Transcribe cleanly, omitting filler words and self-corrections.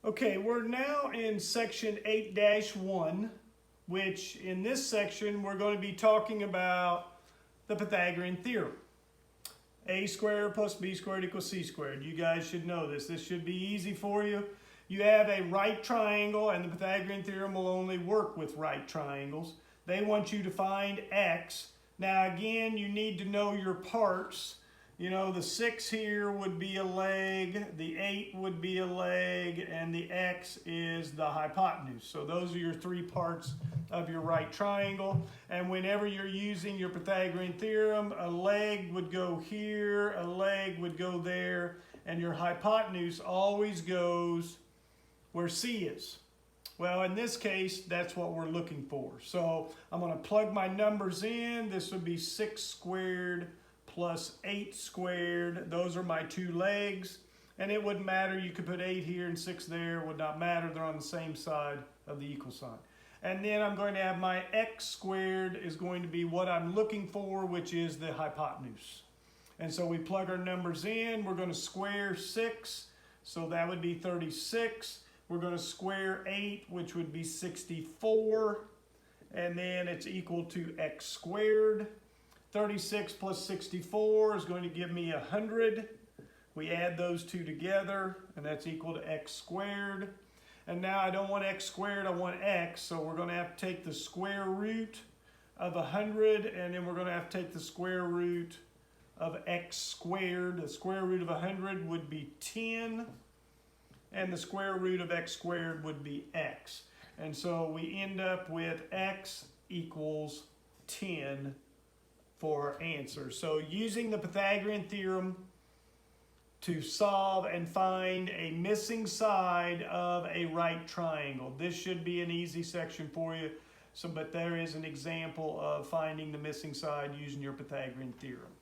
Okay, we're now in section 8-1, which in this section we're going to be talking about the Pythagorean theorem. A squared plus b squared equals c squared. You guys should know this. This should be easy for you. You have a right triangle, and the Pythagorean theorem will only work with right triangles. They want you to find x. Now again, you need to know your parts. You know, the 6 here would be a leg, the 8 would be a leg, and the x is the hypotenuse. So those are your 3 parts of your right triangle. And whenever you're using your Pythagorean theorem, a leg would go here, a leg would go there, and your hypotenuse always goes where C is. Well, in this case, that's what we're looking for. So I'm going to plug my numbers in. This would be 6 squared plus 8 squared. Those are my 2 legs. And it wouldn't matter. You could put 8 here and 6 there. It would not matter. They're on the same side of the equal sign. And then I'm going to have my x squared is going to be what I'm looking for, which is the hypotenuse. And so we plug our numbers in. We're going to square 6. So that would be 36. We're going to square 8, which would be 64. And then it's equal to x squared. 36 plus 64 is going to give me 100. We add those 2 together, and that's equal to x squared. And now I don't want x squared, I want x, so we're going to have to take the square root of 100, and then we're going to have to take the square root of x squared. The square root of 100 would be 10, and the square root of x squared would be x. And so we end up with x equals 10 for our answer. So using the Pythagorean theorem to solve and find a missing side of a right triangle. This should be an easy section for you. But there is an example of finding the missing side using your Pythagorean theorem.